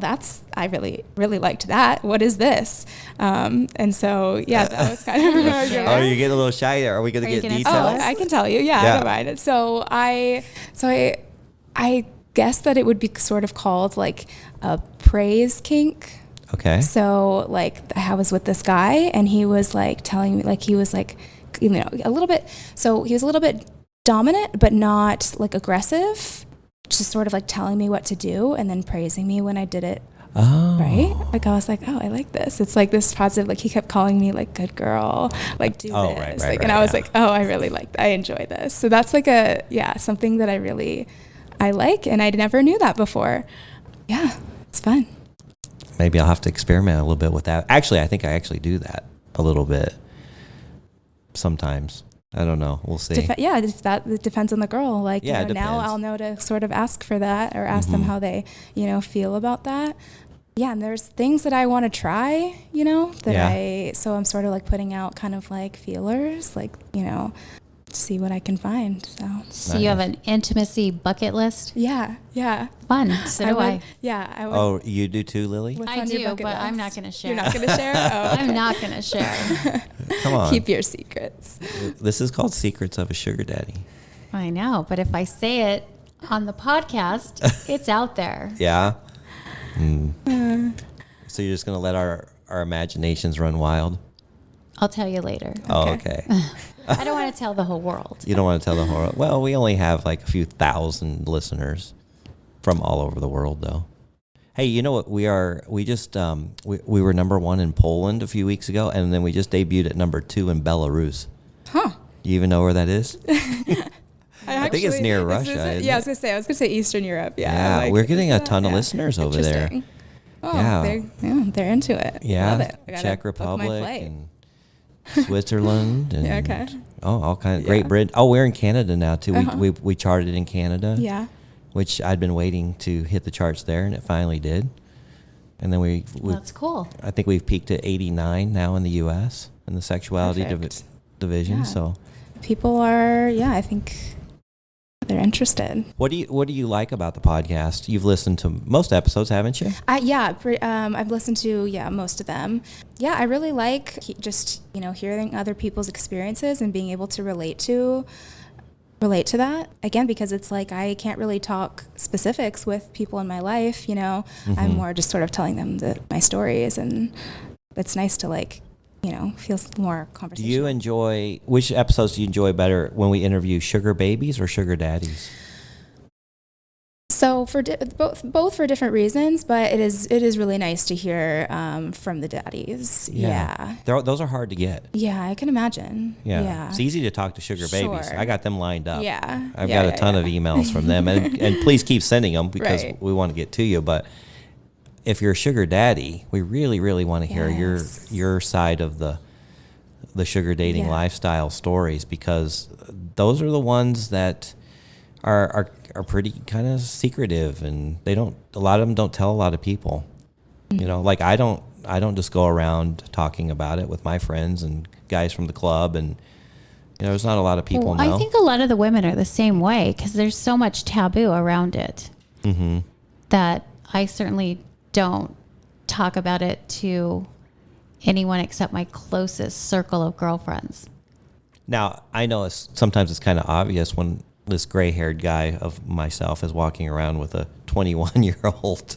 I really, really liked that. What is this? And so, yeah, that was kind of. Oh, you're getting a little shy there. Are we going to get gonna details? tell Oh, I can tell you. Yeah, I don't mind. So I guess that it would be sort of called like a praise kink. Okay. So like I was with this guy, and he was like telling me, like he was like, a little bit. So he was a little bit dominant, but not like aggressive. Just sort of like telling me what to do, and then praising me when I did it Oh. Right? Like, I was like, oh, I like this. It's like this positive, like, he kept calling me, like, good girl, like, do Oh, this. right, like, right, and I was yeah. like, oh, I really like, I enjoy this. So that's like something that I like, and I never knew that before. Yeah, it's fun. Maybe I'll have to experiment a little bit with that. Actually, I think I actually do that a little bit sometimes. I don't know. We'll see. It depends on the girl. Like, Yeah, it now depends. I'll know to sort of ask for that or ask them how they, feel about that. Yeah, and there's things that I want to try, so I'm sort of like putting out kind of like feelers, like, see what I can find. So you have an intimacy bucket list? Yeah. Fun. So do I. Yeah, I would. Oh, you do too, Lily? What's I on your do, bucket but I'm list? not going to share. You're not going to share? Oh, okay. I'm not going to share. Come on. Keep your secrets. This is called Secrets of a Sugar Daddy. I know, but if I say it on the podcast, it's out there. Yeah? So you're just going to let our imaginations run wild? I'll tell you later. Oh, okay. I don't want to tell the whole world. You don't want to tell the whole... Well, we only have like a few thousand listeners from all over the world, though. Hey, you know what? We just we were number 1 in Poland a few weeks ago, and then we just debuted at number 2 in Belarus. Huh. You even know where that is? I think it's near Russia. Isn't I it? was gonna say Eastern Europe. Yeah. Yeah, like, we're getting a is that- ton of yeah. listeners over there. Interesting. Oh, Yeah. they're into it. Yeah, Love it. I gotta Czech book my Republic flight. and Switzerland and Yeah, okay. all kinds. Yeah. Great Britain. Oh, we're in Canada now too. Uh-huh. We charted in Canada. Yeah. Which I'd been waiting to hit the charts there, and it finally did. And then we That's cool. I think we've peaked at 89 now in the U.S. in the sexuality Perfect. division. Yeah. So, People are, I think they're interested. what do you like about the podcast? You've listened to most episodes, haven't you? I've listened to most of them. Yeah, I really like just hearing other people's experiences and being able to relate to that, again, because it's like I can't really talk specifics with people in my life. I'm more just sort of telling them my stories, and it's nice to feels more Do conversational. you enjoy, which episodes do you enjoy better, when we interview sugar babies or sugar daddies? So for both for different reasons, but it is really nice to hear from the daddies. Yeah. Those are hard to get. Yeah, I can imagine. Yeah. It's easy to talk to sugar babies. Sure. I got them lined up. Yeah. I've got a ton of emails from them, and please keep sending them because Right. we want to get to you. But if you're a sugar daddy, we really, really want to hear Yes. your side of the sugar dating Yeah. lifestyle stories, because those are the ones that are pretty kind of secretive, and a lot of them don't tell a lot of people. Like I don't just go around talking about it with my friends and guys from the club, and there's not a lot of people know. I think a lot of the women are the same way because there's so much taboo around it that I certainly don't talk about it to anyone except my closest circle of girlfriends. Now, I know sometimes it's kind of obvious when this gray-haired guy of myself is walking around with a 21-year-old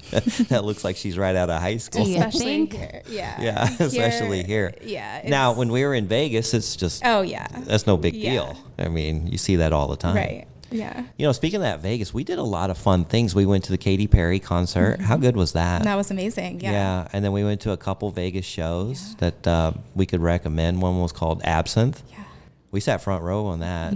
that looks like she's right out of high school. Do you Especially think? here. Yeah. Yeah, especially here. Yeah. Now, when we were in Vegas, it's just, Oh yeah. that's no big Yeah. deal. I mean, you see that all the time. Right. Yeah. Speaking of that Vegas, we did a lot of fun things. We went to the Katy Perry concert. How good was that? That was amazing. Yeah. And then we went to a couple Vegas shows that we could recommend. One was called Absinthe. Yeah. We sat front row on that.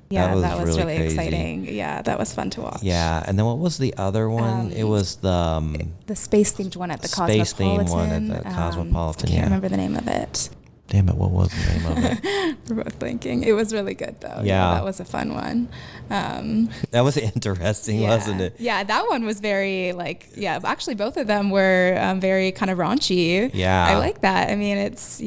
Yeah, was that was really really crazy. exciting. Yeah, that was fun to watch. Yeah, and then what was the other one? It was the The space themed one at the space Cosmopolitan. themed one at the Cosmopolitan. I can't Yeah. remember the name of it. Damn it, what was the name of it? We're both thinking. It was really good though. Yeah. That was a fun one. That was interesting, wasn't it? Yeah, that one was very actually both of them were very kind of raunchy. Yeah. I like that. I mean, it's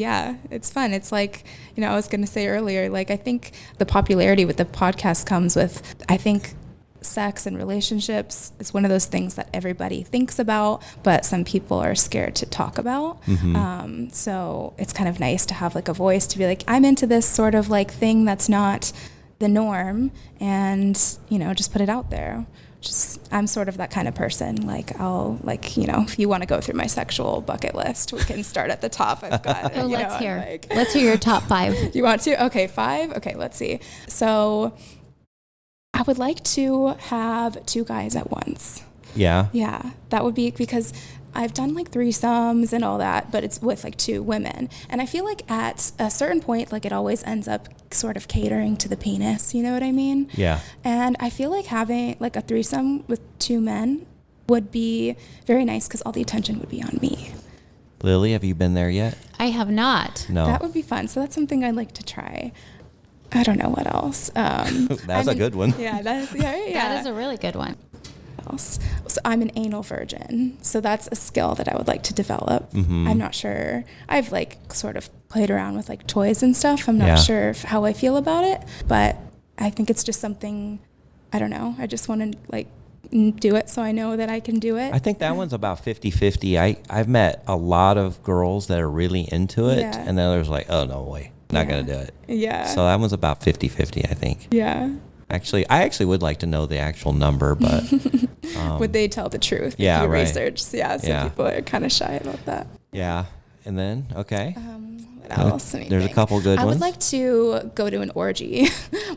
fun. It's like, I was going to say earlier, I think the popularity with the podcast comes with, I think, sex and relationships is one of those things that everybody thinks about, but some people are scared to talk about. So it's kind of nice to have a voice to be like, I'm into this sort of thing that's not the norm, and just put it out there. I'm sort of that kind of person. I'll if you want to go through my sexual bucket list, we can start at the top. I've got Oh, you know, let's I'm hear. like- Let's hear your top 5. You want to? Okay, 5. Okay, let's see. So I would like to have 2 guys at once. Yeah. Yeah, that would be because I've done like threesomes and all that, but it's with like 2 women. And I feel like at a certain point, like it always ends up sort of catering to the penis. You know what I mean? Yeah. And I feel like having like a threesome with 2 men would be very nice because all the attention would be on me. Lily, have you been there yet? I have not. No. That would be fun. So that's something I'd like to try. I don't know what else. That's a good one. Yeah, that's yeah. That is a really good one. Else. So I'm an anal virgin. So that's a skill that I would like to develop. Mm-hmm. I'm not sure. I've like sort of played around with like toys and stuff. I'm not Yeah. sure how I feel about it, but I think it's just something, I don't know. I just want to like do it so I know that I can do it. I think that one's about 50-50. I've met a lot of girls that are really into it, Yeah. and then others like, oh, no way. Not going to do it. Yeah. So that one's about 50-50, I think. Yeah. Actually, I would like to know the actual number, but Would they tell the truth? yeah, if you right. research. Yeah. So Yeah. people are kind of shy about that. yeah. And then, okay. What else? Let me There's a think. couple good I ones. would like to go to an orgy.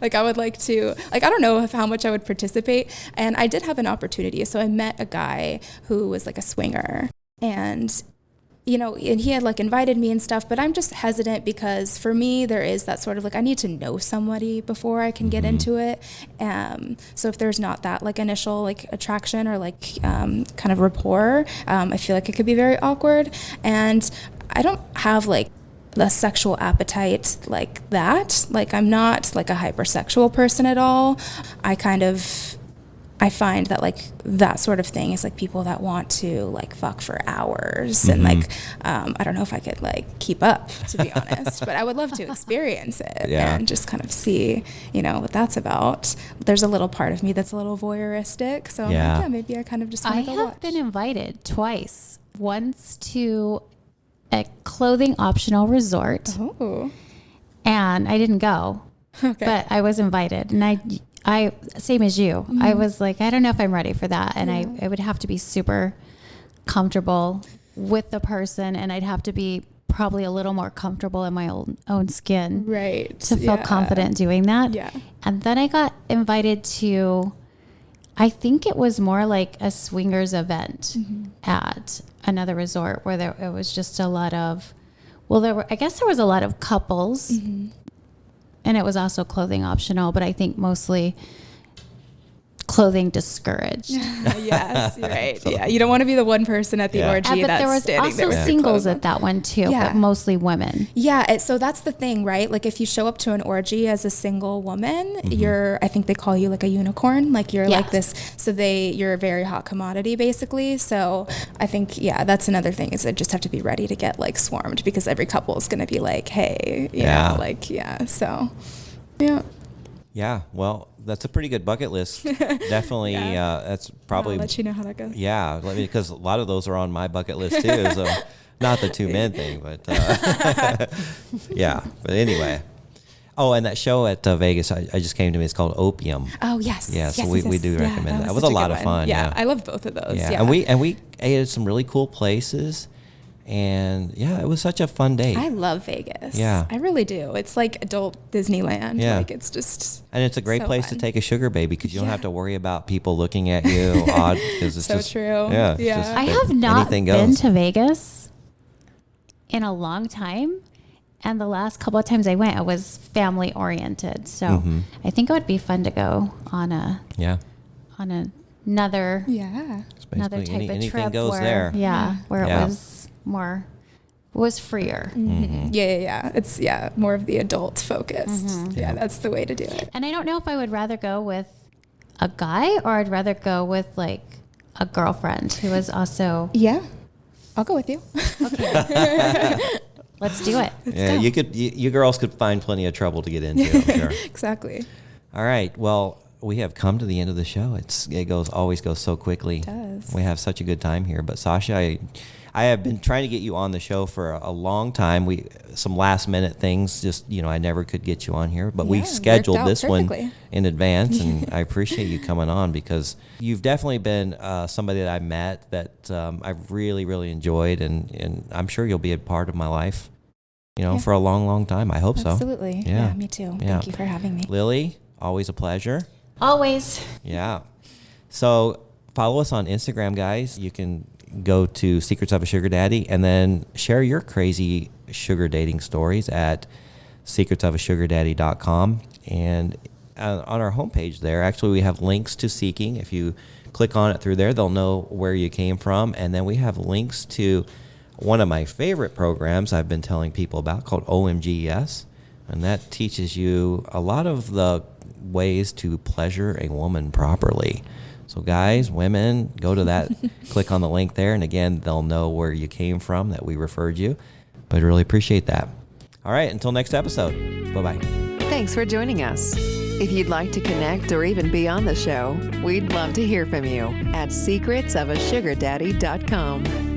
Like I would like to, like I don't know how much I would participate. And I did have an opportunity. So I met a guy who was like a swinger, and you know, and he had like invited me and stuff, but I'm just hesitant because for me there is that sort of like I need to know somebody before I can get into it. So if there's not that like initial like attraction or like kind of rapport, I feel like it could be very awkward. And I don't have like the sexual appetite like that. Like I'm not like a hypersexual person at all. I find that like that sort of thing is like people that want to like fuck for hours and like I don't know if I could like keep up, to be honest, but I would love to experience it and just kind of see, you know, what that's about. There's a little part of me that's a little voyeuristic, so I'm like, yeah, maybe I kind of just want I to go have watch. been invited twice. Once to a clothing optional resort, Oh, and I didn't go, okay. but I was invited, and I same as you. I was like, I don't know if I'm ready for that, and I would have to be super comfortable with the person, and I'd have to be probably a little more comfortable in my own skin, Right. to feel confident doing that. Yeah. And then I got invited to, I think it was more like a swingers event at another resort where it was just a lot of, I guess there was a lot of couples, and it was also clothing optional, but I think mostly clothing discouraged. Yes, you're right. Yeah, you don't want to be the one person at the orgy But that's there was standing there also with singles clothes at that one too, Yeah. but mostly women. Yeah, so that's the thing, right? Like if you show up to an orgy as a single woman, I think they call you like a unicorn. Like you're like this, you're a very hot commodity basically. So I think, that's another thing is I just have to be ready to get like swarmed because every couple is going to be like, hey, you know, like, so yeah. Yeah, well, that's a pretty good bucket list. Definitely, that's probably. I'll let you know how that goes. Yeah, because a lot of those are on my bucket list too. So, not the 2 men thing, but yeah. But anyway, and that show at Vegas, I just came to me. It's called Opium. Oh yes. Yeah, so yes, we do recommend that. It was a such lot good of one. fun. Yeah, Yeah, I love both of those. yeah. Yeah, And we ate at some really cool places. And it was such a fun day. I love Vegas. Yeah. I really do. It's like adult Disneyland. Yeah. Like it's just. And it's a great so place fun. to take a sugar baby because you don't have to worry about people looking at you odd because it's So just true. Yeah, it's Yeah. just I have not anything been goes. to Vegas in a long time. And the last couple of times I went, it was family oriented. So I think it would be fun to go on another Yeah. It's another basically type of anything trip goes where, there. where Yeah. it was freer. Yeah. It's more of the adult focused. Yeah, that's the way to do it. And I don't know if I would rather go with a guy or I'd rather go with like a girlfriend who is also. Yeah. I'll go with you. Let's do it. Yeah, you girls could find plenty of trouble to get into, I'm sure. Exactly. All right. Well, we have come to the end of the show. It always goes so quickly. It does. We have such a good time here. But Sasha, I have been trying to get you on the show for a long time. Some last minute things, just I never could get you on here, but we Yeah, scheduled worked out this one perfectly. in advance, and I appreciate you coming on because you've definitely been somebody that I met that I've really, really enjoyed, and I'm sure you'll be a part of my life, for a long, long time. I hope so. Absolutely. Yeah. Yeah, me too. Yeah. Thank you for having me. Lily, always a pleasure. Always. Yeah. So follow us on Instagram, guys. You can go to Secrets of a Sugar Daddy and then share your crazy sugar dating stories at secretsofasugardaddy.com. And on our homepage there, actually, we have links to Seeking. If you click on it through there, they'll know where you came from. And then we have links to one of my favorite programs I've been telling people about called OMGYes. And that teaches you a lot of the ways to pleasure a woman properly. So guys, women, go to that, click on the link there. And again, they'll know where you came from, that we referred you. But I really appreciate that. All right, until next episode. Bye-bye. Thanks for joining us. If you'd like to connect or even be on the show, we'd love to hear from you at secretsofasugardaddy.com.